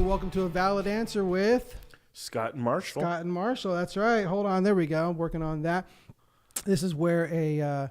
welcome to A Valid Answer with Scott and Marshall. Scott and Marshall, that's right. Hold on, there we go. I'm working on that. This is where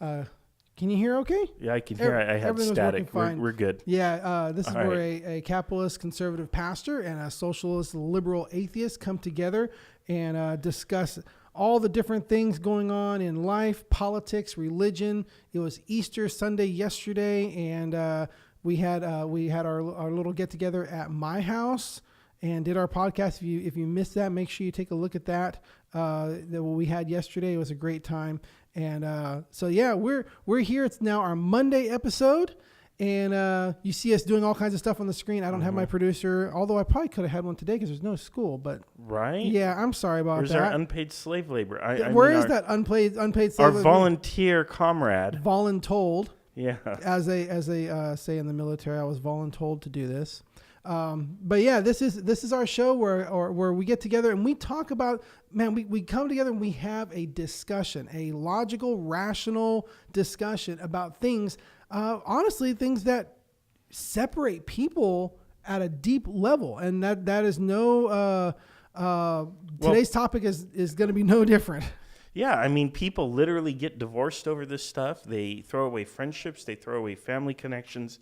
can you hear okay? Yeah, I can hear. I have static. We're good. Yeah, this is All where right. a capitalist conservative pastor and a socialist liberal atheist come together and discuss all the different things going on in life, politics, religion. It was Easter Sunday yesterday, and we had our little get together at my house and did our podcast. If you missed that, make sure you take a look at that. That what we had yesterday. It was a great time. And so yeah, we're here. It's now our Monday episode, and you see us doing all kinds of stuff on the screen. I don't have my producer, although I probably could have had one today because there's no school. But right? Yeah, I'm sorry about Where's that. our unpaid slave labor? Where is that unpaid slave our labor? volunteer comrade? Voluntold. Yeah. As they say in the military, I was voluntold to do this. But yeah, this is our show where we get together and we talk about, we come together and we have a discussion, a logical, rational discussion about things, honestly, things that separate people at a deep level. And that is today's topic is going to be no different. Yeah, I mean, people literally get divorced over this stuff. They throw away friendships. They throw away family connections.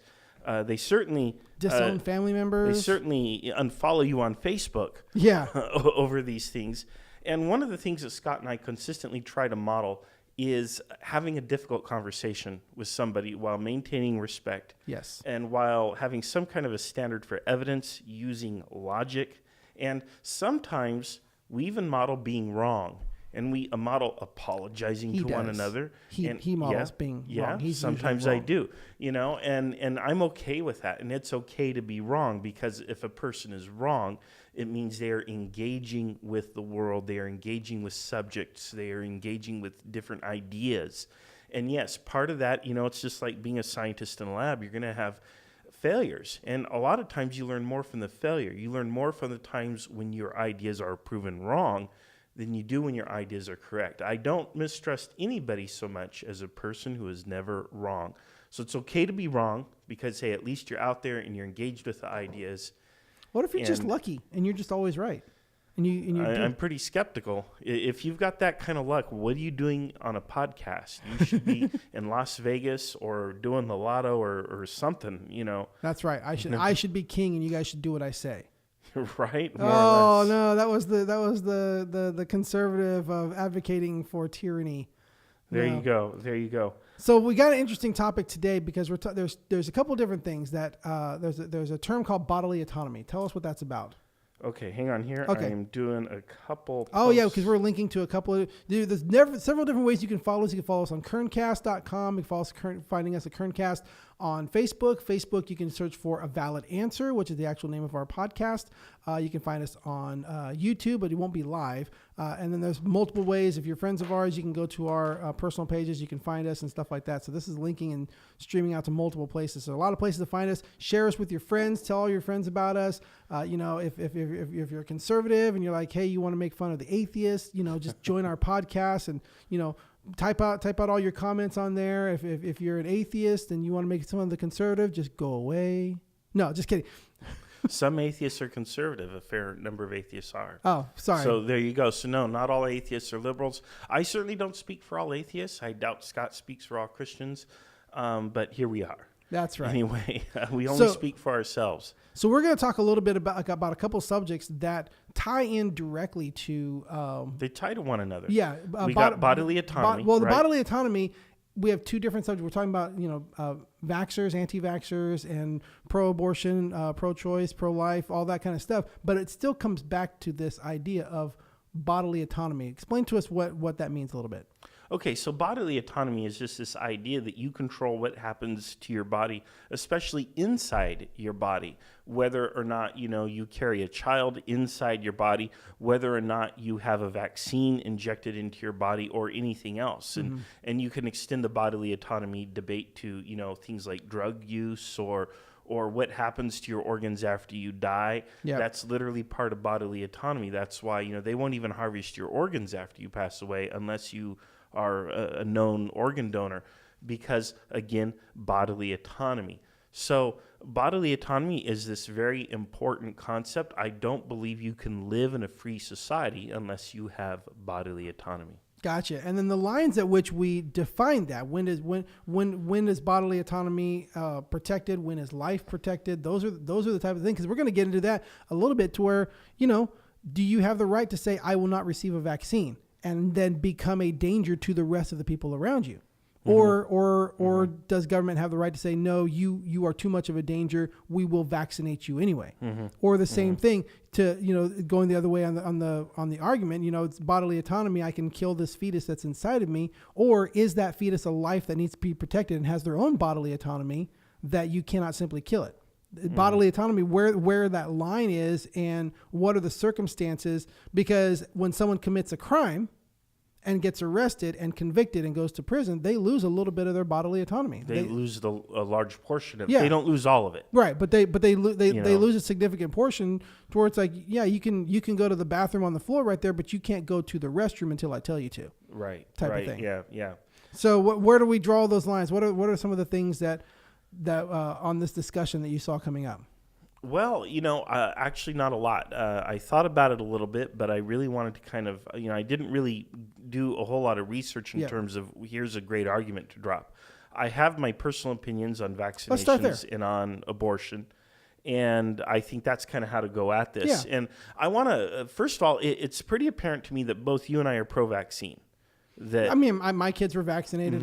They certainly disown family members. They certainly unfollow you on Facebook. Yeah, over these things. And one of the things that Scott and I consistently try to model is having a difficult conversation with somebody while maintaining respect. Yes, and while having some kind of a standard for evidence, using logic, and sometimes we even model being wrong. And we model apologizing to one another. He models being wrong. Yeah, sometimes I do. And I'm okay with that. And it's okay to be wrong, because if a person is wrong, it means they are engaging with the world. They are engaging with subjects. They are engaging with different ideas. And yes, part of that, it's just like being a scientist in a lab. You're going to have failures. And a lot of times you learn more from the failure. You learn more from the times when your ideas are proven wrong than you do when your ideas are correct. I don't mistrust anybody so much as a person who is never wrong. So it's okay to be wrong, because, hey, at least you're out there and you're engaged with the ideas. What if you're just lucky and you're just always right? I'm pretty skeptical. If you've got that kind of luck, what are you doing on a podcast? You should be in Las Vegas or doing the lotto or something, That's right. I should be king, and you guys should do what I say. Right? Oh no, that was the conservative of advocating for tyranny. There you go. So we got an interesting topic today, because there's a couple different things that there's a term called bodily autonomy. Tell us what that's about. Okay, hang on here. Okay. I am doing a couple. Oh, yeah, because we're linking to a couple of. There's several different ways you can follow us. You can follow us on kerncast.com. You can follow us finding us at Kerncast on Facebook. Facebook, you can search for A Valid Answer, which is the actual name of our podcast. You can find us on YouTube, but it won't be live. And then there's multiple ways. If you're friends of ours, you can go to our personal pages. You can find us and stuff like that. So this is linking and streaming out to multiple places. So a lot of places to find us. Share us with your friends. Tell all your friends about us. If you're a conservative and you're like, hey, you want to make fun of the atheists, just join our podcast and, type out all your comments on there. If you're an atheist and you want to make fun of the conservative, just go away. No, just kidding. Some atheists are conservative. A fair number of atheists are. Oh, sorry. So there you go. So no, not all atheists are liberals. I certainly don't speak for all atheists. I doubt Scott speaks for all Christians. But here we are. That's right. Anyway, we only speak for ourselves. So we're going to talk a little bit about a couple subjects that tie in directly to... they tie to one another. Yeah. We got bodily autonomy. The bodily autonomy, we have two different subjects. We're talking about, vaxxers, anti-vaxxers, and pro-abortion, pro-choice, pro-life, all that kind of stuff. But it still comes back to this idea of bodily autonomy. Explain to us what that means a little bit. Okay, so bodily autonomy is just this idea that you control what happens to your body, especially inside your body, whether or not, you carry a child inside your body, whether or not you have a vaccine injected into your body or anything else. And you can extend the bodily autonomy debate to, things like drug use or what happens to your organs after you die. Yep. That's literally part of bodily autonomy. That's why, they won't even harvest your organs after you pass away unless you are a known organ donor, because, again, bodily autonomy. So bodily autonomy is this very important concept. I don't believe you can live in a free society unless you have bodily autonomy. Gotcha. And then the lines at which we define that, when is bodily autonomy protected? When is life protected? Those are the type of things, because we're going to get into that a little bit, to where, do you have the right to say, I will not receive a vaccine, and then become a danger to the rest of the people around you? Or does government have the right to say, no, you are too much of a danger, we will vaccinate you anyway? Or the same thing to, going the other way on the argument, it's bodily autonomy, I can kill this fetus that's inside of me. Or is that fetus a life that needs to be protected and has their own bodily autonomy that you cannot simply kill it? Bodily autonomy, where that line is and what are the circumstances, because when someone commits a crime and gets arrested and convicted and goes to prison, they lose a little bit of their bodily autonomy. They lose a large portion of it. They don't lose all of it. Right, but they lose a significant portion towards, like, you can go to the bathroom on the floor right there, but you can't go to the restroom until I tell you to. Right. Type of thing. Yeah. So where do we draw those lines? What are some of the things that on this discussion that you saw coming up? Well, actually not a lot. I thought about it a little bit, but I really wanted to kind of, I didn't really do a whole lot of research in terms of here's a great argument to drop. I have my personal opinions on vaccinations and on abortion, and I think that's kind of how to go at this. Yeah. And I want to, first of all, it's pretty apparent to me that both you and I are pro-vaccine. My kids were vaccinated,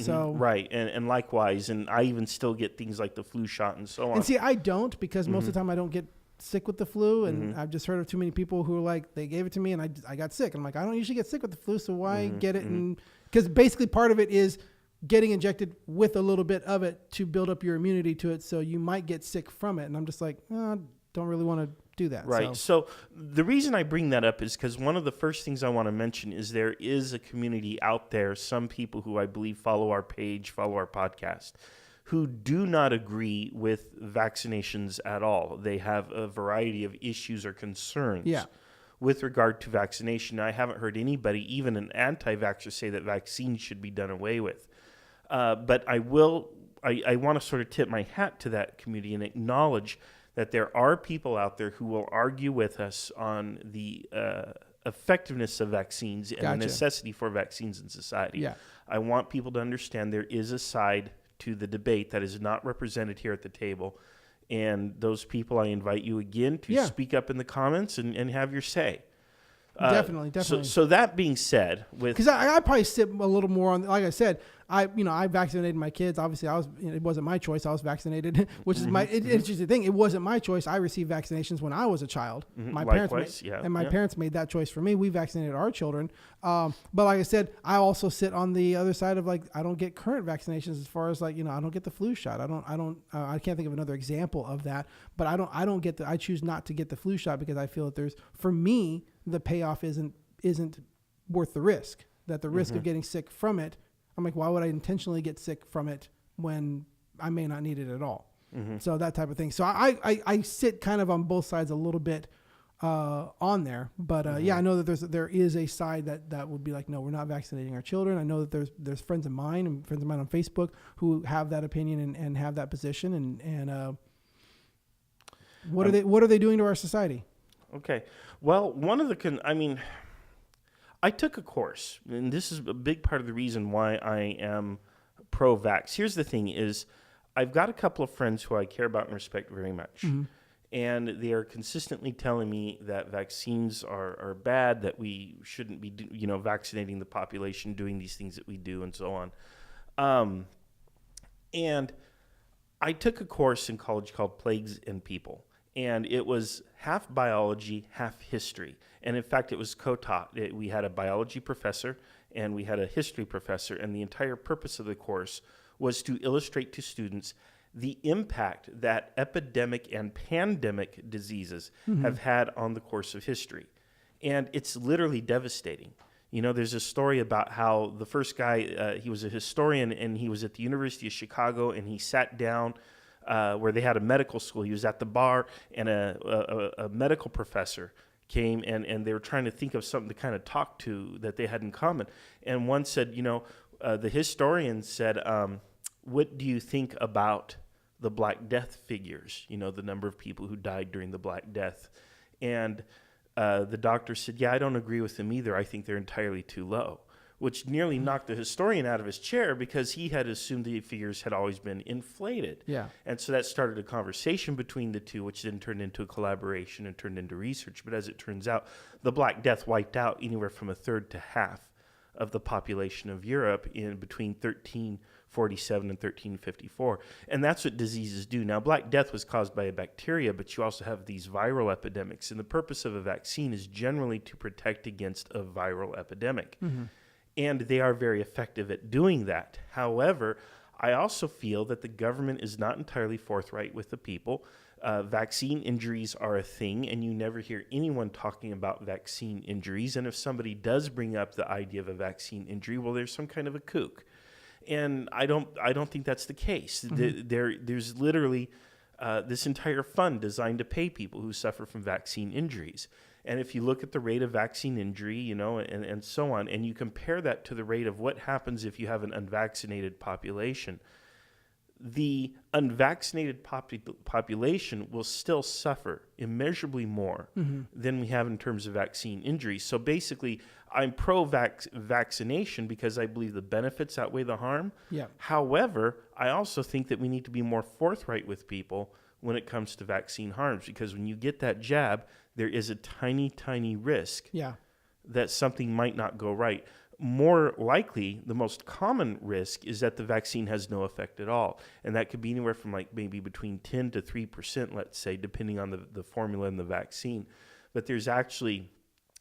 so. Right, and likewise, and I even still get things like the flu shot and so on. And see, I don't, because most of the time I don't get sick with the flu, and I've just heard of too many people who are like, they gave it to me and I got sick. I'm like, I don't usually get sick with the flu, so why get it? And because basically part of it is getting injected with a little bit of it to build up your immunity to it, so you might get sick from it. And I'm just like, don't really want to do that. Right. So the reason I bring that up is because one of the first things I want to mention is there is a community out there, some people who I believe follow our page, follow our podcast, who do not agree with vaccinations at all. They have a variety of issues or concerns with regard to vaccination. I haven't heard anybody, even an anti-vaxxer, say that vaccines should be done away with. But I want to sort of tip my hat to that community and acknowledge that there are people out there who will argue with us on the effectiveness of vaccines and the necessity for vaccines in society. Yeah. I want people to understand there is a side to the debate that is not represented here at the table. And those people, I invite you again to speak up in the comments and have your say. Definitely. So that being said, because I probably sit a little more on, like I said, I vaccinated my kids. Obviously, it wasn't my choice. I was vaccinated, which is interesting thing. It wasn't my choice. I received vaccinations when I was a child. My parents made that choice for me. We vaccinated our children. But like I said, I also sit on the other side of, like, I don't get current vaccinations as far as, like, I don't get the flu shot. I can't think of another example of that, but I choose not to get the flu shot because I feel that for me, the payoff isn't worth the risk. That the risk of getting sick from it, I'm like, why would I intentionally get sick from it when I may not need it at all? So that type of thing. So I sit kind of on both sides a little bit on there, but I know that there is a side that would be like, no, we're not vaccinating our children. I know that there's friends of mine on Facebook who have that opinion and have that position, and what are they doing to our society? Okay. Well, one of the I took a course, and this is a big part of the reason why I am pro-vax. Here's the thing is, I've got a couple of friends who I care about and respect very much, and they are consistently telling me that vaccines are bad, that we shouldn't be vaccinating the population, doing these things that we do, and so on. And I took a course in college called Plagues and People. And it was half biology, half history. And in fact, it was co-taught. We had a biology professor and we had a history professor. And the entire purpose of the course was to illustrate to students the impact that epidemic and pandemic diseases have had on the course of history. And it's literally devastating. There's a story about how the first guy, he was a historian and he was at the University of Chicago and he sat down where they had a medical school. He was at the bar, and a medical professor came, and they were trying to think of something to kind of talk to that they had in common. And one said, the historian said, what do you think about the Black Death figures, the number of people who died during the Black Death. And the doctor said, yeah, I don't agree with them either. I think they're entirely too low, which nearly knocked the historian out of his chair because he had assumed the figures had always been inflated. Yeah. And so that started a conversation between the two, which then turned into a collaboration and turned into research. But as it turns out, the Black Death wiped out anywhere from a third to half of the population of Europe in between 1347 and 1354. And that's what diseases do. Now, Black Death was caused by a bacteria, but you also have these viral epidemics. And the purpose of a vaccine is generally to protect against a viral epidemic. Mm-hmm. And they are very effective at doing that. However, I also feel that the government is not entirely forthright with the people. Vaccine injuries are a thing, and you never hear anyone talking about vaccine injuries. And if somebody does bring up the idea of a vaccine injury, well, there's some kind of a kook. And I don't think that's the case. Mm-hmm. There's literally this entire fund designed to pay people who suffer from vaccine injuries. And if you look at the rate of vaccine injury, and so on, and you compare that to the rate of what happens if you have an unvaccinated population, the unvaccinated population will still suffer immeasurably more mm-hmm. than we have in terms of vaccine injuries. So basically, I'm pro-vaccination because I believe the benefits outweigh the harm. Yeah. However, I also think that we need to be more forthright with people when it comes to vaccine harms, because when you get that jab, there is a tiny, tiny risk that something might not go right. More likely, the most common risk is that the vaccine has no effect at all. And that could be anywhere from maybe between 10 to 3%, let's say, depending on the formula in the vaccine. But there's actually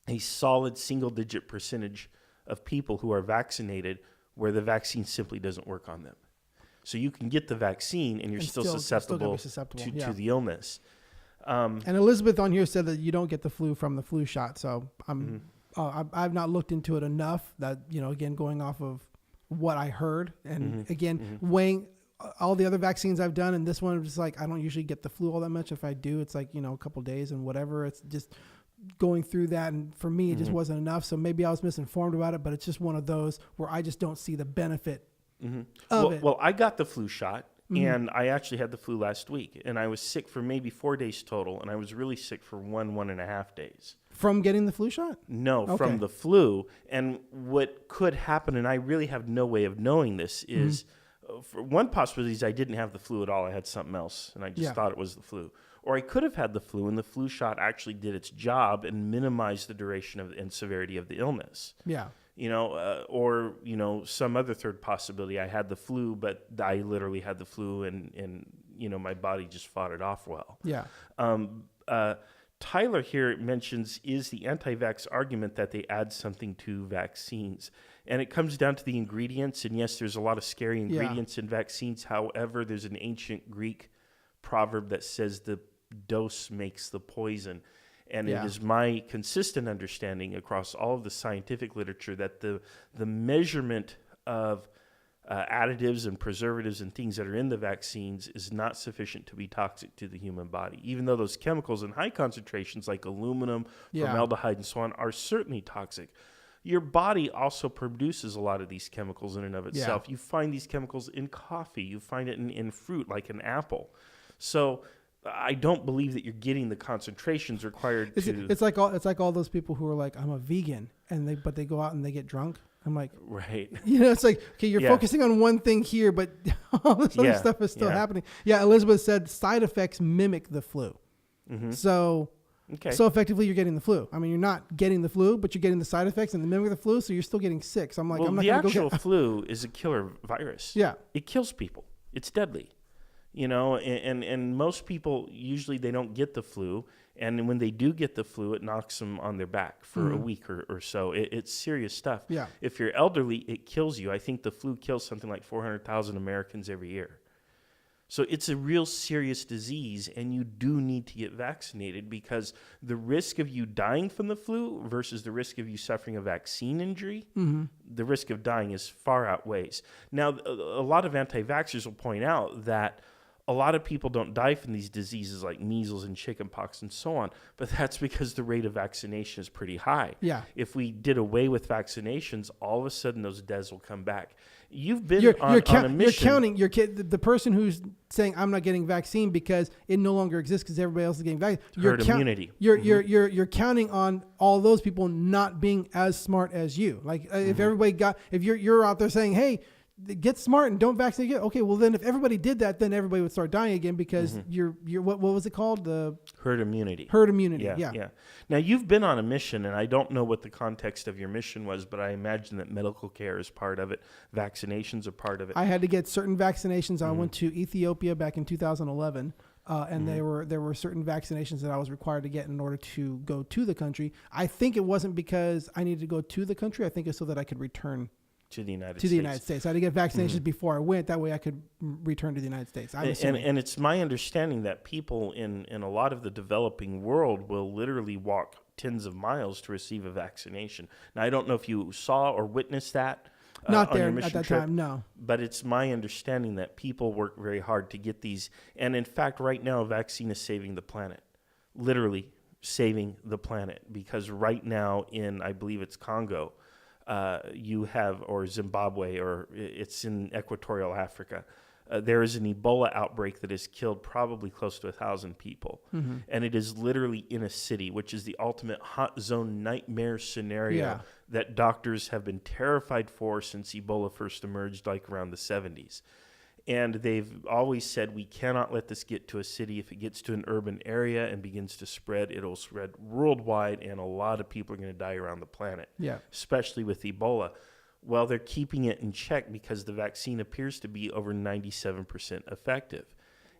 a solid single-digit percentage of people who are vaccinated where the vaccine simply doesn't work on them. So you can get the vaccine and you're still susceptible to the illness. And Elizabeth on here said that you don't get the flu from the flu shot. So I've not looked into it enough that, again, going off of what I heard and weighing all the other vaccines I've done. And this one, just I don't usually get the flu all that much. If I do, it's a couple days and whatever. It's just going through that. And for me, it just wasn't enough. So maybe I was misinformed about it, but it's just one of those where I just don't see the benefit of it. Well, I got the flu shot. And I actually had the flu last week, and I was sick for maybe 4 days total, and I was really sick for 1.5 days. From getting the flu shot? No, from the flu. And what could happen, and I really have no way of knowing this, is for one possibility is I didn't have the flu at all. I had something else, and I just thought it was the flu. Or I could have had the flu, and the flu shot actually did its job and minimized the duration and severity of the illness. Yeah. Or some other third possibility. I had the flu, but I literally had the flu and my body just fought it off well. Yeah. Tyler here mentions, is the anti-vax argument that they add something to vaccines? And it comes down to the ingredients. And yes, there's a lot of scary ingredients in vaccines. However, there's an ancient Greek proverb that says the dose makes the poison. And it is my consistent understanding across all of the scientific literature that the measurement of additives and preservatives and things that are in the vaccines is not sufficient to be toxic to the human body, even though those chemicals in high concentrations like aluminum, formaldehyde, and so on are certainly toxic. Your body also produces a lot of these chemicals in and of itself. You find these chemicals in coffee. You find it in fruit like an apple. So I don't believe that you're getting the concentrations required to. It's like all those people who are like, I'm a vegan, but they go out and they get drunk. I'm like, right. It's like, okay, you're focusing on one thing here, but all this other stuff is still happening. Yeah, Elizabeth said side effects mimic the flu. Mm-hmm. So effectively you're getting the flu. I mean, you're not getting the flu, but you're getting the side effects and the mimic the flu, so you're still getting sick. So I'm like, I'm not going to go the actual flu is a killer virus. Yeah. It kills people. It's deadly. And most people, usually they don't get the flu. And when they do get the flu, it knocks them on their back for a week or so. It's serious stuff. Yeah. If you're elderly, it kills you. I think the flu kills something like 400,000 Americans every year. So it's a real serious disease, and you do need to get vaccinated because the risk of you dying from the flu versus the risk of you suffering a vaccine injury, the risk of dying is far outweighs. Now, a lot of anti-vaxxers will point out that a lot of people don't die from these diseases like measles and chickenpox and so on, but that's because the rate of vaccination is pretty high. Yeah. If we did away with vaccinations, all of a sudden those deaths will come back. You've been on a mission. You're counting the person who's saying I'm not getting vaccine because it no longer exists because everybody else is getting vaccinated. Herd immunity. You're counting on all those people not being as smart as you. Like if everybody if you're out there saying, hey, get smart and don't vaccinate. Okay, well then if everybody did that, then everybody would start dying again because you're what was it called? The herd immunity. Herd immunity. Yeah. Now you've been on a mission, and I don't know what the context of your mission was, but I imagine that medical care is part of it. Vaccinations are part of it. I had to get certain vaccinations. I went to Ethiopia back in 2011. And there were certain vaccinations that I was required to get in order to go to the country. I think it wasn't because I needed to go to the country. I think it's so that I could return to the United States. I had to get vaccinations before I went. That way I could return to the United States. And it's my understanding that people in a lot of the developing world will literally walk tens of miles to receive a vaccination. Now, I don't know if you saw or witnessed that. Not there on your at that trip, time, no. But it's my understanding that people work very hard to get these. And in fact, right now, a vaccine is saving the planet. Literally saving the planet. Because right now in, I believe it's Congo, you have, or Zimbabwe, or it's in Equatorial Africa, there is an Ebola outbreak that has killed probably close to 1,000 people. And it is literally in a city, which is the ultimate hot zone nightmare scenario that doctors have been terrified for since Ebola first emerged, like around the 70s. And they've always said, we cannot let this get to a city. If it gets to an urban area and begins to spread, it'll spread worldwide, and a lot of people are going to die around the planet, especially with Ebola. Well, they're keeping it in check because the vaccine appears to be over 97% effective.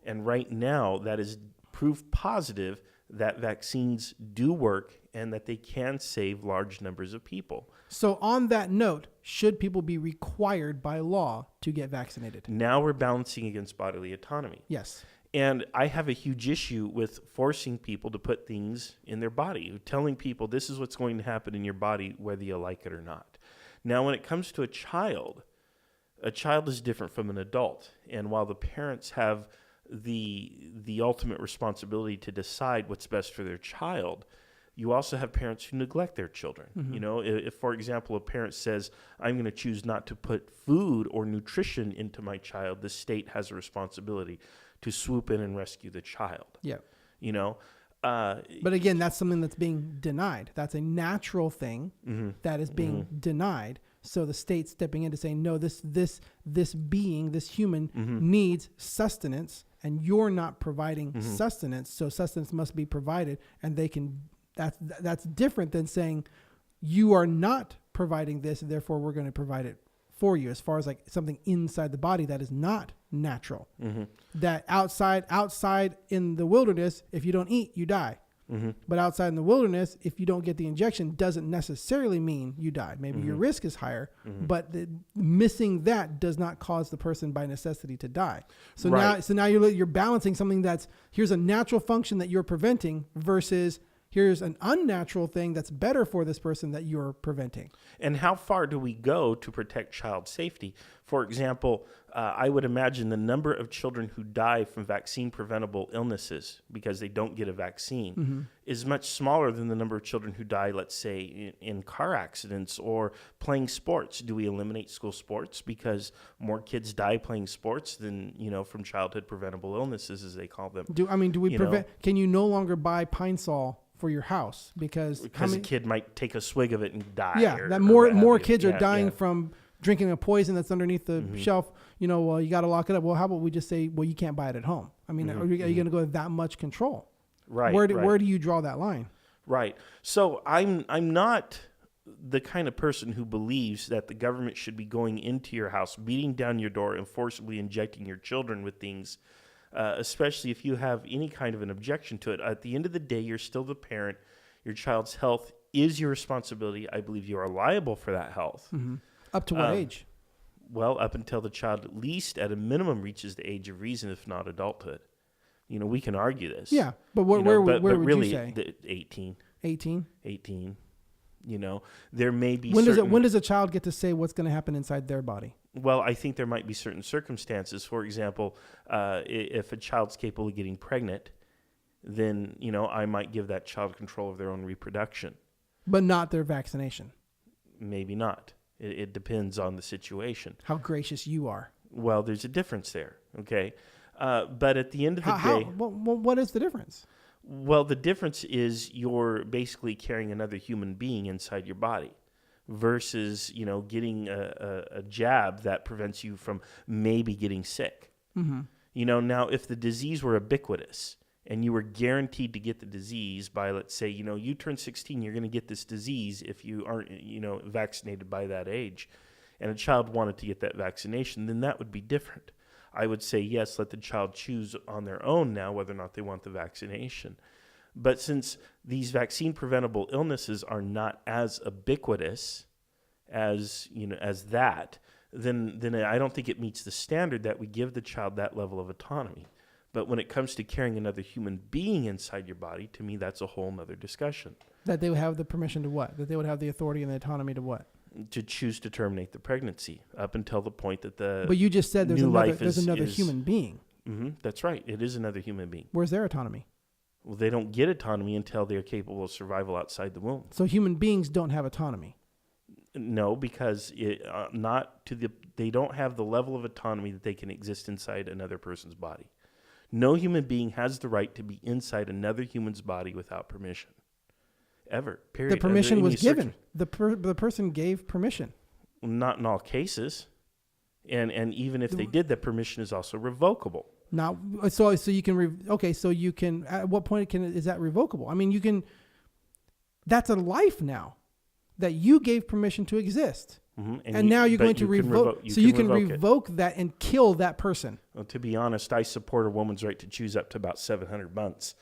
And right now, that is proof positive that vaccines do work and that they can save large numbers of people. So on that note, should people be required by law to get vaccinated? Now we're balancing against bodily autonomy. Yes. And I have a huge issue with forcing people to put things in their body, telling people this is what's going to happen in your body, whether you like it or not. Now, when it comes to a child is different from an adult. And while the parents have the ultimate responsibility to decide what's best for their child, you also have parents who neglect their children. You know, if, for example, a parent says, I'm going to choose not to put food or nutrition into my child, the state has a responsibility to swoop in and rescue the child. Yeah. You know? But again, that's something that's being denied. That's a natural thing that is being denied. So the state stepping in to say, no, this being, this human needs sustenance, and you're not providing sustenance. So sustenance must be provided, and they can. That's different than saying you are not providing this, and therefore we're going to provide it for you. As far as like something inside the body that is not natural, that outside in the wilderness, if you don't eat, you die. But outside in the wilderness, if you don't get the injection, doesn't necessarily mean you die. Maybe your risk is higher, but missing that does not cause the person by necessity to die. So now you're balancing something that's, here's a natural function that you're preventing versus here's an unnatural thing that's better for this person that you're preventing. And how far do we go to protect child safety? For example, I would imagine the number of children who die from vaccine-preventable illnesses because they don't get a vaccine is much smaller than the number of children who die, let's say, in car accidents or playing sports. Do we eliminate school sports because more kids die playing sports than, from childhood preventable illnesses, as they call them? Do we prevent? Can you no longer buy Pine Sol for your house because a kid might take a swig of it and die? Yeah, more kids are dying from drinking a poison that's underneath the shelf. Well, you got to lock it up. Well, how about we just say, well, you can't buy it at home? I mean, are you going to go with that much control? Right. Where do you draw that line? Right. So I'm not the kind of person who believes that the government should be going into your house, beating down your door, and forcibly injecting your children with things, especially if you have any kind of an objection to it. At the end of the day, you're still the parent. Your child's health is your responsibility. I believe you are liable for that health. Up to what age? Well, up until the child at least at a minimum reaches the age of reason, if not adulthood. We can argue this. Yeah, but where would really, you say? 18. 18? 18. There may be when does a child get to say what's going to happen inside their body? Well, I think there might be certain circumstances. For example, if a child's capable of getting pregnant, then, I might give that child control of their own reproduction. But not their vaccination. Maybe not. It depends on the situation. How gracious you are. Well, there's a difference there, okay? But at the end of the day... What is the difference? Well, the difference is you're basically carrying another human being inside your body versus, getting a jab that prevents you from maybe getting sick. Mm-hmm. Now, if the disease were ubiquitous and you were guaranteed to get the disease by, let's say, you turn 16, you're going to get this disease if you aren't, vaccinated by that age, and a child wanted to get that vaccination, then that would be different. I would say, yes, let the child choose on their own now whether or not they want the vaccination. But since these vaccine-preventable illnesses are not as ubiquitous as that, then I don't think it meets the standard that we give the child that level of autonomy. But when it comes to carrying another human being inside your body, to me, that's a whole nother discussion. That they would have the permission to what? That they would have the authority and the autonomy to what? To choose to terminate the pregnancy up until the point that the But you just said there's another is human being. Mm-hmm, that's right. It is another human being. Where's their autonomy? Well, they don't get autonomy until they're capable of survival outside the womb. So human beings don't have autonomy. No, because they don't have the level of autonomy that they can exist inside another person's body. No human being has the right to be inside another human's body without permission. Ever. Period. The permission was given. The person gave permission. Not in all cases. And even if they did, that permission is also revocable. Now, so you can so you can, at what point is that revocable? I mean, you can, that's a life now that you gave permission to exist. Mm-hmm. And now you're going to revoke. So you can revoke that and kill that person. Well, to be honest, I support a woman's right to choose up to about 700 months.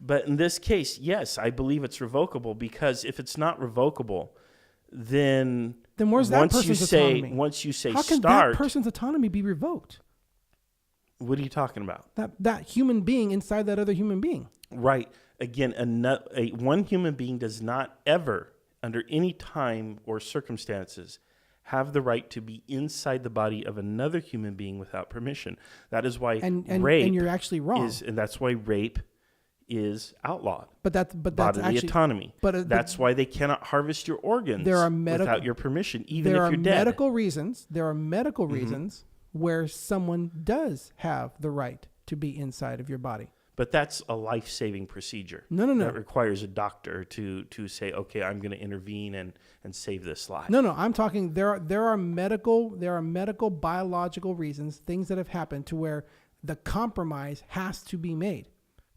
But in this case, yes, I believe it's revocable, because if it's not revocable, then where's that person's autonomy? Once you say how can start, that person's autonomy be revoked? What are you talking about? That human being inside that other human being. Right. Again, one human being does not ever, under any time or circumstances, have the right to be inside the body of another human being without permission. That is why rape. And you're actually wrong. And that's why rape is outlawed. But that's bodily actually, autonomy. But that's why they cannot harvest your organs without your permission, even if you're dead. There are medical reasons where someone does have the right to be inside of your body. But that's a life-saving procedure. No. That requires a doctor to say, okay, I'm going to intervene and save this life. No. I'm talking there are medical biological reasons, things that have happened to where the compromise has to be made,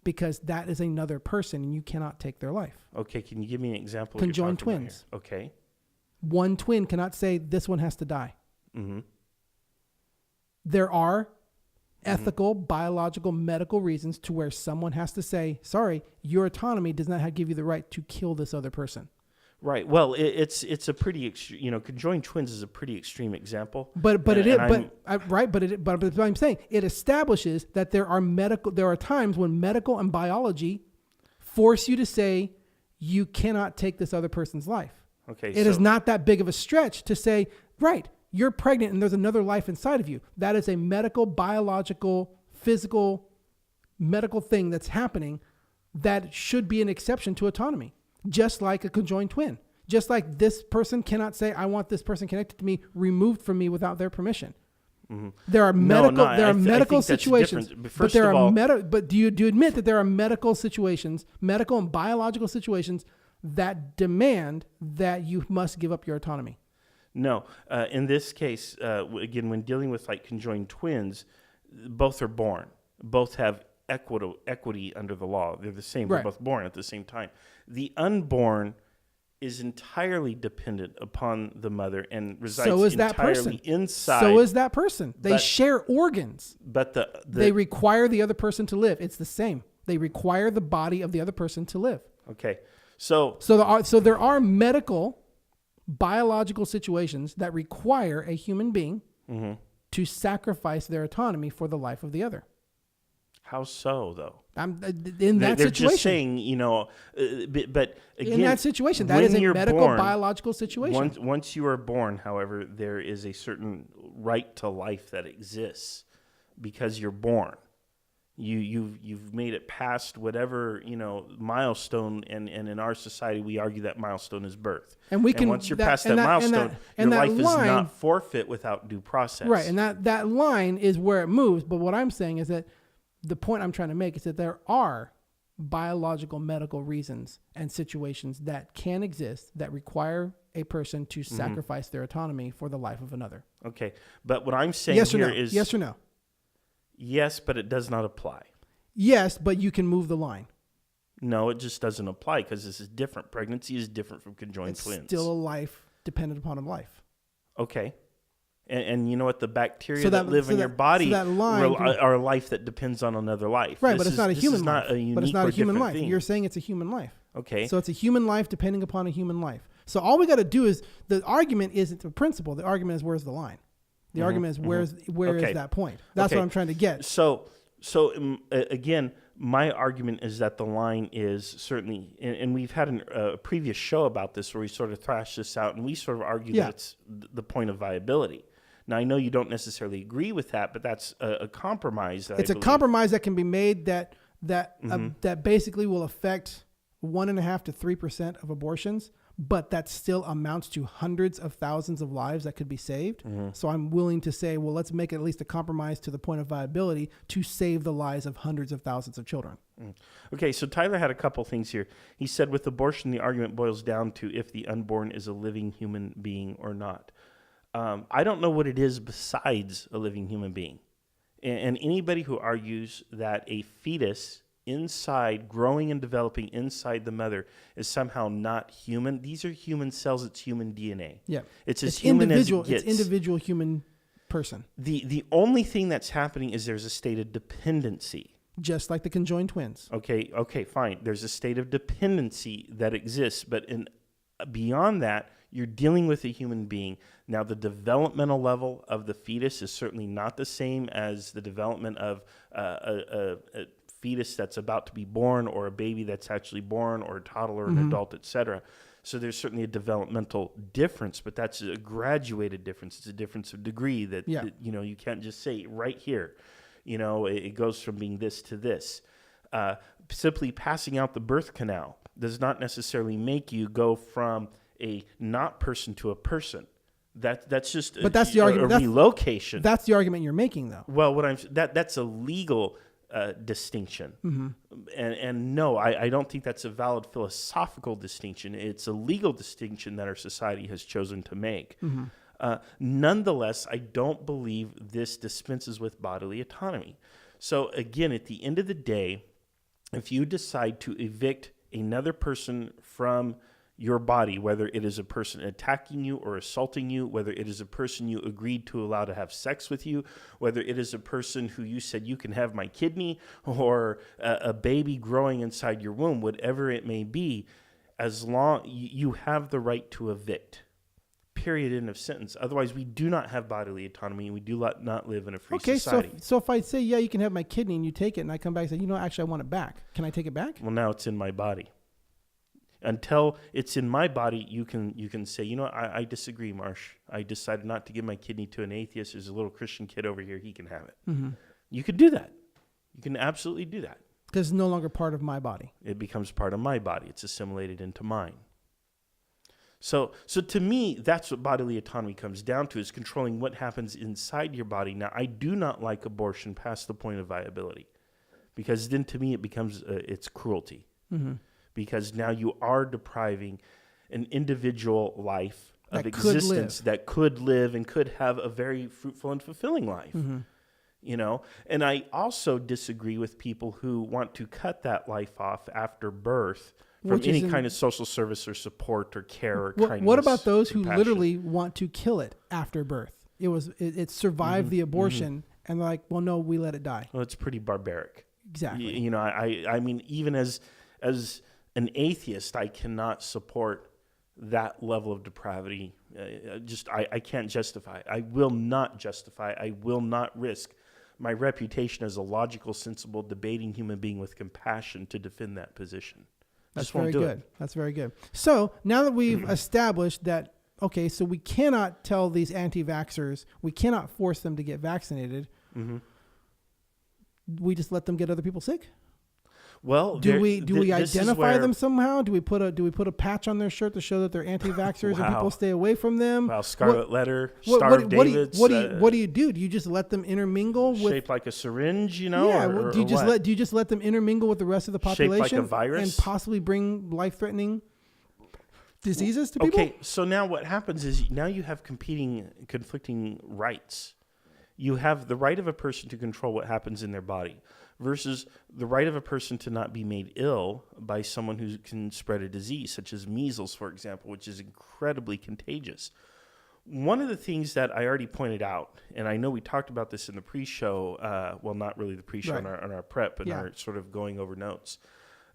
because that is another person and you cannot take their life. Okay, can you give me an example? Conjoined twins. Okay. One twin cannot say this one has to die. Mm-hmm. There are ethical, biological, medical reasons to where someone has to say, sorry, your autonomy does not give you the right to kill this other person. Right. Well, it's a pretty conjoined twins is a pretty extreme example. But I'm saying it establishes that there are times when medical and biology force you to say you cannot take this other person's life. Okay. It is not that big of a stretch to say, right, you're pregnant and there's another life inside of you. That is a medical, biological, physical, medical thing that's happening that should be an exception to autonomy, just like a conjoined twin. Just like this person cannot say, I want this person connected to me removed from me without their permission. Mm-hmm. There are medical situations, but do you admit that there are medical situations, medical and biological situations that demand that you must give up your autonomy? No. In this case, again, when dealing with like conjoined twins, both are born. Both have equity under the law. They're the same. Right. They're both born at the same time. The unborn is entirely dependent upon the mother and resides entirely inside. So is that person. They share organs. But they require the other person to live. It's the same. They require the body of the other person to live. Okay. So there are medical, biological situations that require a human being to sacrifice their autonomy for the life of the other. How so, though? In that They're situation. just saying, but again, in that situation, that when is a you're medical, born, biological situation. Once you are born, however, there is a certain right to life that exists because you're born. You've made it past whatever milestone, and in our society we argue that milestone is birth. And once you're past that milestone, your life is not forfeit without due process. Right, and that line is where it moves. But what I'm saying is that the point I'm trying to make is that there are biological, medical reasons and situations that can exist that require a person to sacrifice their autonomy for the life of another. Okay, but what I'm saying is yes or no. Yes, but it does not apply. Yes, but you can move the line. No, it just doesn't apply because this is different. Pregnancy is different from conjoined twins. It's still a life dependent upon a life. Okay. And you know what? The bacteria that live in your body are a life that depends on another life. Right, but it's not a human life. But it's not a human life. You're saying it's a human life. Okay. So it's a human life depending upon a human life. So all we got to do is, the argument isn't the principle. The argument is, where's the line? The argument is, where is that point? That's what I'm trying to get. So again, my argument is that the line is certainly, and we've had a previous show about this where we sort of thrashed this out, and we sort of argue that it's the point of viability. Now, I know you don't necessarily agree with that, but that's a compromise. It's a compromise that can be made that basically will affect 1.5% to 3% of abortions, but that still amounts to hundreds of thousands of lives that could be saved. So I'm willing to say, well, let's make it at least a compromise to the point of viability to save the lives of hundreds of thousands of children. Okay, so Tyler had a couple things here. He said, with abortion, the argument boils down to if the unborn is a living human being or not. I don't know what it is besides a living human being. And anybody who argues that a fetus growing and developing inside the mother is somehow not human, these are human cells, it's human DNA. Yeah. It's as human as it gets. It's individual human person. The only thing that's happening is there's a state of dependency. Just like the conjoined twins. Okay, fine. There's a state of dependency that exists, but beyond that, you're dealing with a human being. Now, the developmental level of the fetus is certainly not the same as the development of a fetus that's about to be born, or a baby that's actually born, or a toddler, an adult, etc. So there's certainly a developmental difference, but that's a graduated difference. It's a difference of degree that you can't just say right here. It goes from being this to this. Simply passing out the birth canal does not necessarily make you go from a not person to a person. That's just that's the argument. A relocation. That's the argument you're making, though. Well, that's a legal distinction, and no, I don't think that's a valid philosophical distinction. It's a legal distinction that our society has chosen to make. Nonetheless, I don't believe this dispenses with bodily autonomy. So again, at the end of the day, if you decide to evict another person from your body, whether it is a person attacking you or assaulting you, whether it is a person you agreed to allow to have sex with you, whether it is a person who you said you can have my kidney, or a baby growing inside your womb, whatever it may be, as long you have the right to evict. Period. End of sentence. Otherwise, we do not have bodily autonomy, and we do not live in a free society. So if I say, yeah, you can have my kidney, and you take it, and I come back and say, actually, I want it back. Can I take it back? Well, now it's in my body. Until it's in my body, you can say, I disagree, Marsh. I decided not to give my kidney to an atheist. There's a little Christian kid over here. He can have it. You could do that. You can absolutely do that. Because it's no longer part of my body. It becomes part of my body. It's assimilated into mine. So to me, that's what bodily autonomy comes down to, is controlling what happens inside your body. Now, I do not like abortion past the point of viability, because then to me it becomes it's cruelty. Because now you are depriving an individual life of existence that could live and could have a very fruitful and fulfilling life. And I also disagree with people who want to cut that life off after birth from any kind of social service or support or care or kindness. What about those who literally want to kill it after birth? It survived the abortion, and they're like, well, no, we let it die. Well, it's pretty barbaric. Exactly. I mean, even as an atheist, I cannot support that level of depravity. I can't justify. I will not justify. I will not risk my reputation as a logical, sensible, debating human being with compassion to defend that position. That's Just won't very do good. it. That's very good. So now that we've established that, okay, so we cannot tell these anti-vaxxers, we cannot force them to get vaccinated. Mm-hmm. We just let them get other people sick? Well, Do we this is identify where- them somehow? Do we put a patch on their shirt to show that they're anti-vaxxers and people stay away from them? Wow, Scarlet Letter, What, Star what, of what, do you, David's, what do you do? Do you just let them intermingle with? shaped like a syringe, you know? Yeah. or Do you just what? do you just let them intermingle with the rest of the Shaped like a population virus? and possibly bring life-threatening diseases to people? Okay, so now what happens is now you have conflicting rights. You have the right of a person to control what happens in their body versus the right of a person to not be made ill by someone who can spread a disease, such as measles, for example, which is incredibly contagious. One of the things that I already pointed out, and I know we talked about this in the pre-show, well, not really the pre-show, Right. on our prep, but Yeah. our sort of going over notes.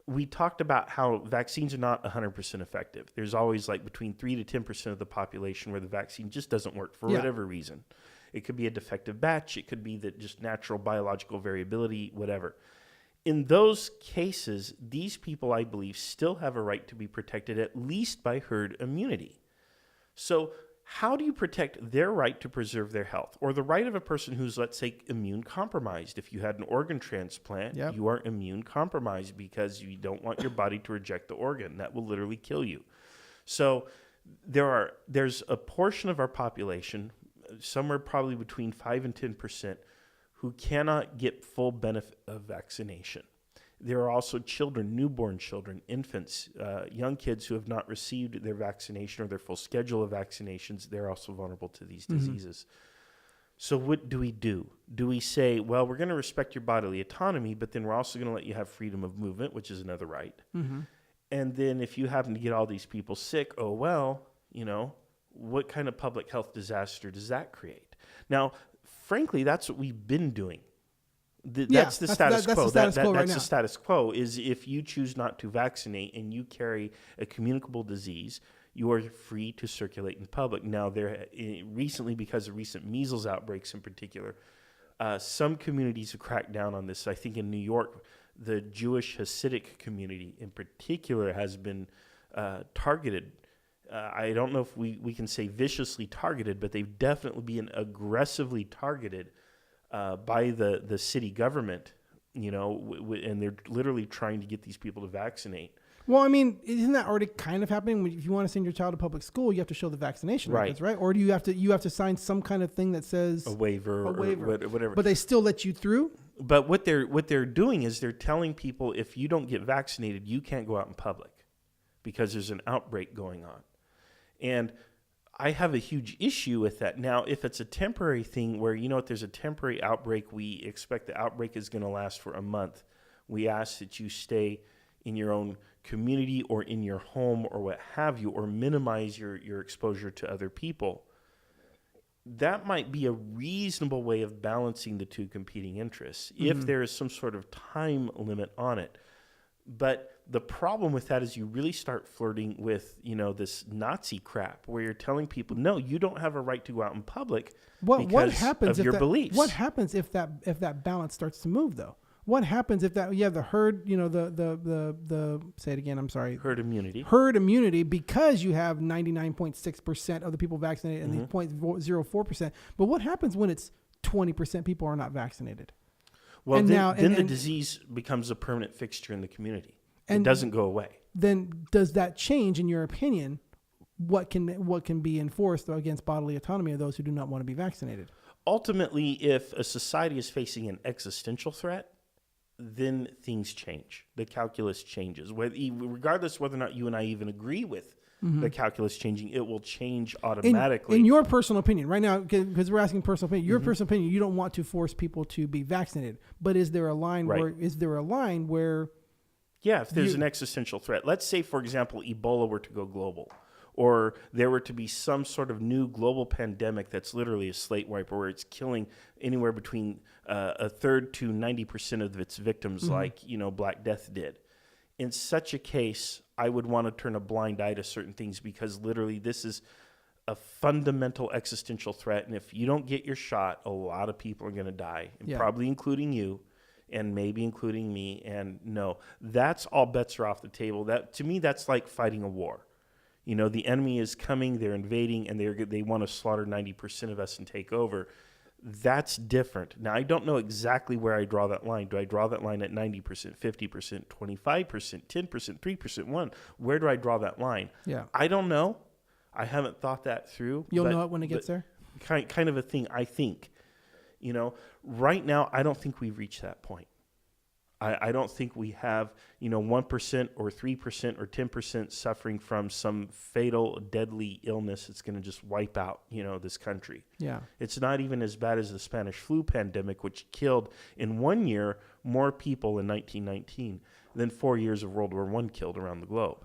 We talked about how vaccines are not 100% effective. There's always like between 3 to 10% of the population where the vaccine just doesn't work for Yeah. whatever reason. It could be a defective batch. It could be that just natural biological variability, whatever. In those cases, these people, I believe, still have a right to be protected at least by herd immunity. So how do you protect their right to preserve their health or the right of a person who's, let's say, immune compromised? If you had an organ transplant, Yep. you are immune compromised because you don't want your body to reject the organ. That will literally kill you. So there's a portion of our population, somewhere probably between 5 and 10%, who cannot get full benefit of vaccination. There are also children, newborn children, infants, young kids who have not received their vaccination or their full schedule of vaccinations. They're also vulnerable to these diseases. So what do we do? Do we say, well, we're going to respect your bodily autonomy, but then we're also going to let you have freedom of movement, which is another right. Mm-hmm. And then if you happen to get all these people sick, oh, well, you know, what kind of public health disaster does that create? Now, frankly, that's what we've been doing. That's the status quo. That's the status quo right That's now. the status quo is if you choose not to vaccinate and you carry a communicable disease, you are free to circulate in public. Now, recently, because of recent measles outbreaks in particular, some communities have cracked down on this. I think in New York, the Jewish Hasidic community in particular has been targeted. I don't know if we can say viciously targeted, but they've definitely been aggressively targeted by the city government, you know, and they're literally trying to get these people to vaccinate. Well, I mean, isn't that already kind of happening? If you want to send your child to public school, you have to show the vaccination Right. records, right? Or do you have to sign some kind of thing that says A waiver. Or whatever. but they still let you through? But what they're doing is they're telling people if you don't get vaccinated, you can't go out in public because there's an outbreak going on. And I have a huge issue with that. Now, if it's a temporary thing where, you know, if there's a temporary outbreak, we expect the outbreak is going to last for a month. We ask that you stay in your own community or in your home or what have you, or minimize your exposure to other people. That might be a reasonable way of balancing the two competing interests if there is some sort of time limit on it. But the problem with that is you really start flirting with, you know, this Nazi crap where you're telling people, no, you don't have a right to go out in public What happens of if your that, beliefs. What happens if that balance starts to move though? What happens if that you have the herd, you know, the say it again, I'm sorry. Herd immunity. Herd immunity because you have 99.6% of the people vaccinated and the 0.04%. But what happens when it's 20% people are not vaccinated? Well, And then, now- then and- the and- disease becomes a permanent fixture in the community. And- it doesn't go away. Then does that change, in your opinion, what can be enforced against bodily autonomy of those who do not want to be vaccinated? Ultimately, if a society is facing an existential threat, then things change. The calculus changes. Regardless whether or not you and I even agree with the calculus changing, it will change automatically. In your personal opinion, right now, because we're asking personal opinion, your personal opinion, you don't want to force people to be vaccinated. But is there a line where Yeah, if there's an existential threat. Let's say, for example, Ebola were to go global, or there were to be some sort of new global pandemic that's literally a slate wiper where it's killing anywhere between a third to 90% of its victims, like, you know, Black Death did. In such a case, I would want to turn a blind eye to certain things because literally this is a fundamental existential threat. And if you don't get your shot, a lot of people are going to die, and probably including you and maybe including me. And no, that's all bets are off the table. That, to me, that's like fighting a war. You know, the enemy is coming, they're invading, and they want to slaughter 90% of us and take over. That's different. Now, I don't know exactly where I draw that line. Do I draw that line at 90%, 50%, 25%, 10%, 3%, 1%? Where do I draw that line? Yeah. I don't know. I haven't thought that through. You'll know it when it gets there? Kind of a thing, I think. You know, right now, I don't think we've reached that point. I don't think we have, 1% or 3% or 10% suffering from some fatal, deadly illness that's going to just wipe out, this country. Yeah. It's not even as bad as the Spanish flu pandemic, which killed in 1 year more people in 1919 than 4 years of World War I killed around the globe.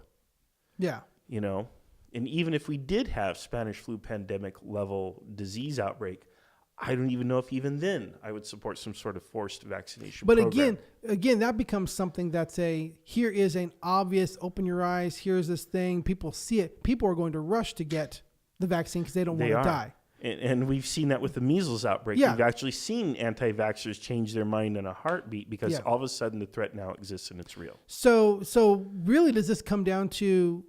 Yeah. And even if we did have Spanish flu pandemic level disease outbreak, I don't even know if even then I would support some sort of forced vaccination program. But again, that becomes something that's here is an obvious, open your eyes, here's this thing, people see it. People are going to rush to get the vaccine because they don't want to die. And we've seen that with the measles outbreak. Yeah. We've actually seen anti-vaxxers change their mind in a heartbeat because all of a sudden the threat now exists and it's real. So really, does this come down to,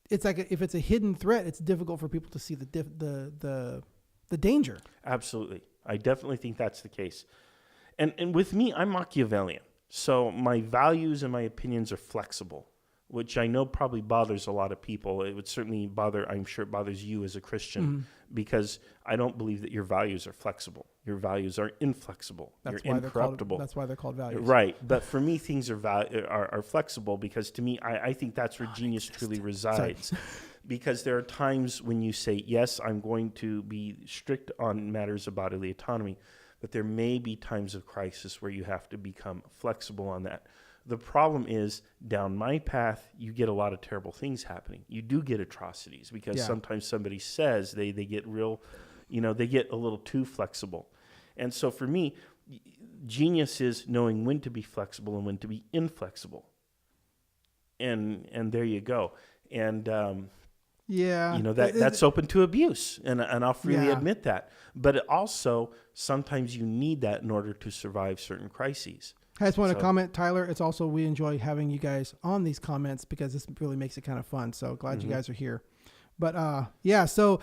it's like if it's a hidden threat, it's difficult for people to see the danger. Absolutely. I definitely think that's the case. And with me, I'm Machiavellian. So my values and my opinions are flexible, which I know probably bothers a lot of people. It would certainly I'm sure it bothers you as a Christian, because I don't believe that your values are flexible. Your values are inflexible. You're incorruptible. That's why they're called values. Right. But for me, things are flexible because to me, I think that's where genius truly resides. Because there are times when you say, yes, I'm going to be strict on matters of bodily autonomy, but there may be times of crisis where you have to become flexible on that. The problem is, down my path, you get a lot of terrible things happening. You do get atrocities because sometimes somebody says they get real, they get a little too flexible. And so for me, genius is knowing when to be flexible and when to be inflexible. And there you go. And that's open to abuse, and I'll freely admit that. But it also, sometimes you need that in order to survive certain crises. I just want to comment, Tyler. It's also, we enjoy having you guys on these comments because this really makes it kind of fun. So glad you guys are here. But so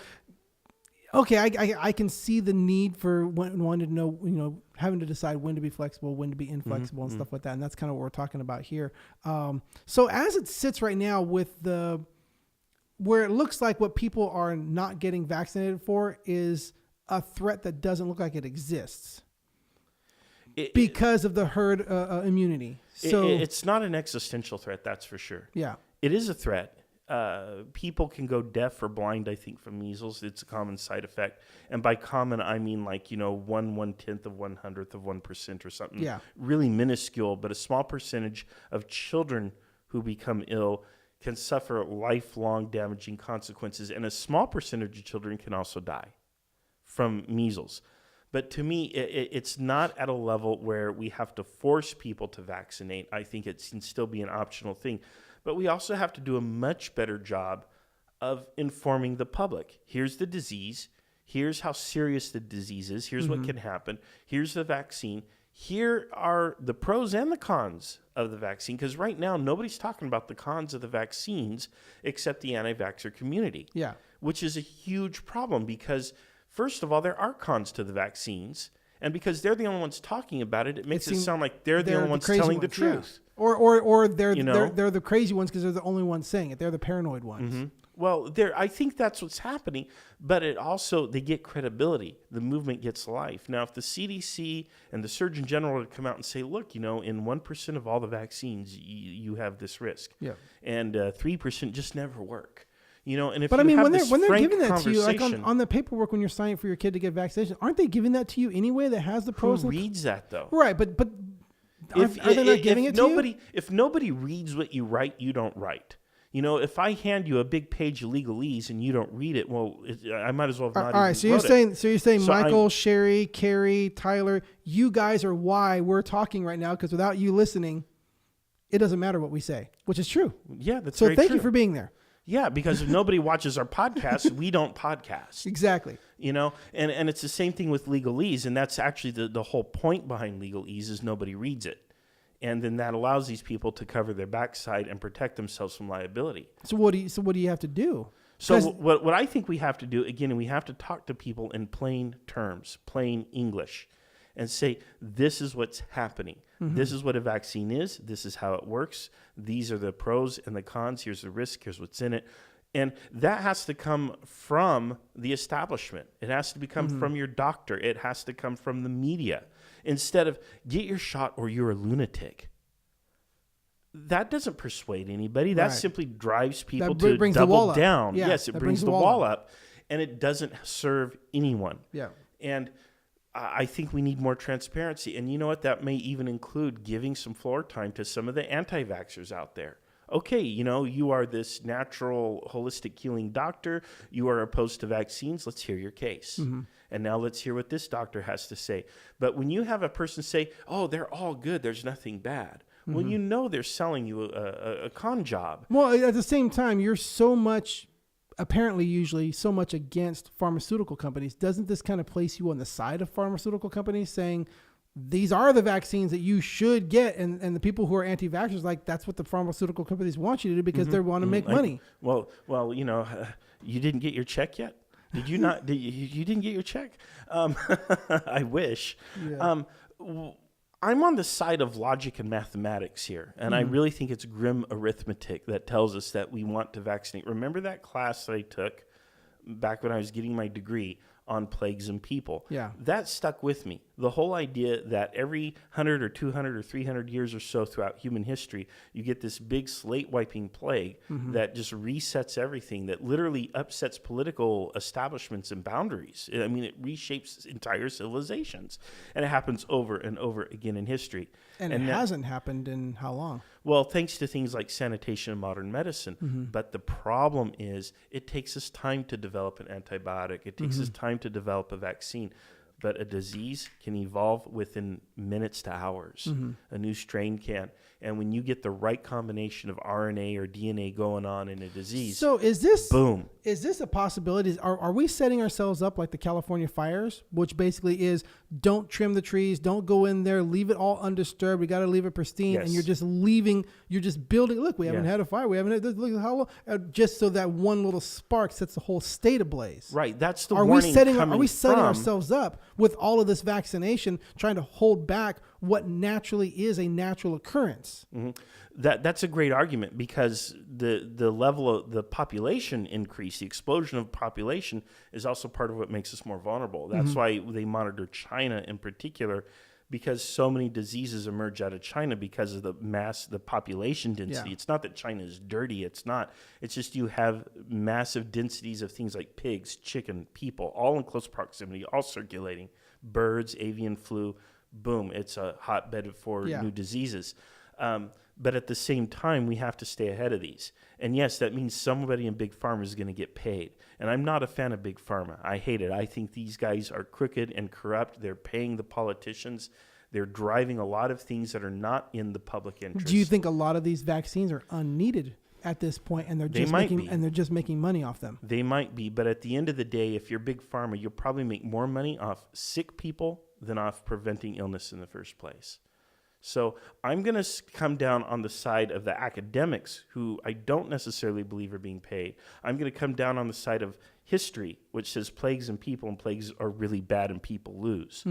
okay, I can see the need for one to know, having to decide when to be flexible, when to be inflexible, and stuff like that. And that's kind of what we're talking about here. So as it sits right now with where it looks like what people are not getting vaccinated for is a threat that doesn't look like it exists because of the herd immunity. So it's not an existential threat, that's for sure. Yeah, it is a threat. People can go deaf or blind, I think, from measles. It's a common side effect. And by common, I mean 1/10 of 100th of 1% or something really minuscule, but a small percentage of children who become ill can suffer lifelong damaging consequences. And a small percentage of children can also die from measles. But to me, it's not at a level where we have to force people to vaccinate. I think it can still be an optional thing. But we also have to do a much better job of informing the public. Here's the disease. Here's how serious the disease is. Here's what can happen. Here's the vaccine. Here are the pros and the cons of the vaccine, because right now nobody's talking about the cons of the vaccines except the anti-vaxxer community, which is a huge problem because, first of all, there are cons to the vaccines, and because they're the only ones talking about it, it makes it sound like they're the only ones telling the truth. Or they're the crazy ones because they're the only ones saying it. They're the paranoid ones. Well, I think that's what's happening, but they get credibility. The movement gets life. Now, if the CDC and the Surgeon General would come out and say, look, in 1% of all the vaccines, you have this risk. Yeah. And 3% just never work. And if when they're giving that to you, like on the paperwork when you're signing for your kid to get vaccination, aren't they giving that to you anyway that has the pros? Who reads that, though? Right, but are they not giving it to you? If nobody reads what you write, you don't write. If I hand you a big page of legalese and you don't read it, well, I might as well have not. All right, so you're saying Michael, Sherry, Carrie, Tyler, you guys are why we're talking right now, because without you listening, it doesn't matter what we say, which is true. Yeah, that's so. Very Thank true. you for being there. Yeah, because if nobody watches our podcast, we don't podcast. Exactly. You know, and it's the same thing with legalese, and that's actually the whole point behind legalese is nobody reads it. And then that allows these people to cover their backside and protect themselves from liability. So what do you have to do? So what I think we have to do, again, we have to talk to people in plain terms, plain English, and say, this is what's happening. Mm-hmm. This is what a vaccine is. This is how it works. These are the pros and the cons. Here's the risk. Here's what's in it. And that has to come from the establishment. It has to come from your doctor. It has to come from the media. Instead of, get your shot or you're a lunatic. That doesn't persuade anybody. That simply drives people to double down. Yeah, yes, it brings the wall up. And it doesn't serve anyone. Yeah. And I think we need more transparency. And you know what? That may even include giving some floor time to some of the anti-vaxxers out there. Okay, you know, you are this natural, holistic healing doctor. You are opposed to vaccines. Let's hear your case. Mm-hmm. And now let's hear what this doctor has to say. But when you have a person say, oh, they're all good, there's nothing bad. Mm-hmm. Well, you know they're selling you a con job. Well, at the same time, you're so much, apparently usually, so much against pharmaceutical companies. Doesn't this kind of place you on the side of pharmaceutical companies saying, these are the vaccines that you should get, and the people who are anti-vaxxers, like, that's what the pharmaceutical companies want you to do because they want to make money. Well, you know, you didn't get your check yet? Did you not? You didn't get your check? I wish. Yeah. I'm on the side of logic and mathematics here, and I really think it's grim arithmetic that tells us that we want to vaccinate. Remember that class that I took back when I was getting my degree on plagues and people? Yeah. That stuck with me. The whole idea that every 100 or 200 or 300 years or so throughout human history, you get this big slate-wiping plague that just resets everything, that literally upsets political establishments and boundaries. I mean, it reshapes entire civilizations. And it happens over and over again in history. And it hasn't happened in how long? Well, thanks to things like sanitation and modern medicine. But the problem is it takes us time to develop an antibiotic. It takes us time to develop a vaccine. But a disease can evolve within minutes to hours. A new strain can. And when you get the right combination of RNA or DNA going on in a disease, so is this boom. Is this a possibility? Are we setting ourselves up like the California fires, which basically is don't trim the trees, don't go in there, leave it all undisturbed. We got to leave it pristine, and you're just leaving. You're just building. Look, we haven't had a fire. We haven't had this. Look how long. Just so that one little spark sets the whole state ablaze. Right. That's the warning coming from. Are we setting ourselves up with all of this vaccination, trying to hold back what naturally is a natural occurrence? That's a great argument, because the level of the population increase, the explosion of population, is also part of what makes us more vulnerable. That's why they monitor China in particular, because so many diseases emerge out of China because of the population density. Yeah. It's not that China is dirty. It's not. It's just you have massive densities of things like pigs, chicken, people, all in close proximity, all circulating. Birds, avian flu, boom, it's a hotbed for new diseases. But at the same time, we have to stay ahead of these. And yes, that means somebody in Big Pharma is going to get paid. And I'm not a fan of Big Pharma. I hate it. I think these guys are crooked and corrupt. They're paying the politicians. They're driving a lot of things that are not in the public interest. Do you think a lot of these vaccines are unneeded at this point, and they're just making money off them? They might be, but at the end of the day, if you're Big Pharma, you'll probably make more money off sick people than off preventing illness in the first place. So I'm going to come down on the side of the academics, who I don't necessarily believe are being paid. I'm going to come down on the side of history, which says plagues and people, and plagues are really bad and people lose.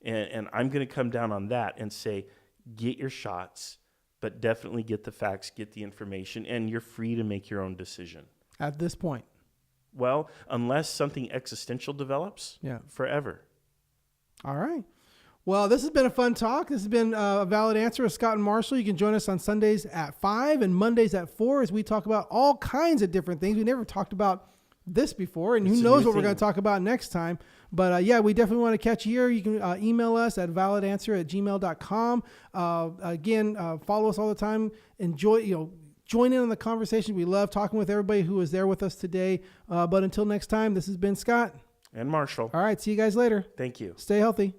And I'm going to come down on that and say, get your shots, but definitely get the facts, get the information, and you're free to make your own decision. At this point? Well, unless something existential develops, forever. All right. Well, this has been a fun talk. This has been a Valid Answer with Scott and Marshall. You can join us on Sundays at 5 and Mondays at 4 as we talk about all kinds of different things. We never talked about this before, and who knows what we're going to talk about next time. But we definitely want to catch you here. You can email us at validanswer@gmail.com. Again, follow us all the time. Join in on the conversation. We love talking with everybody who is there with us today. But until next time, this has been Scott and Marshall. All right. See you guys later. Thank you. Stay healthy.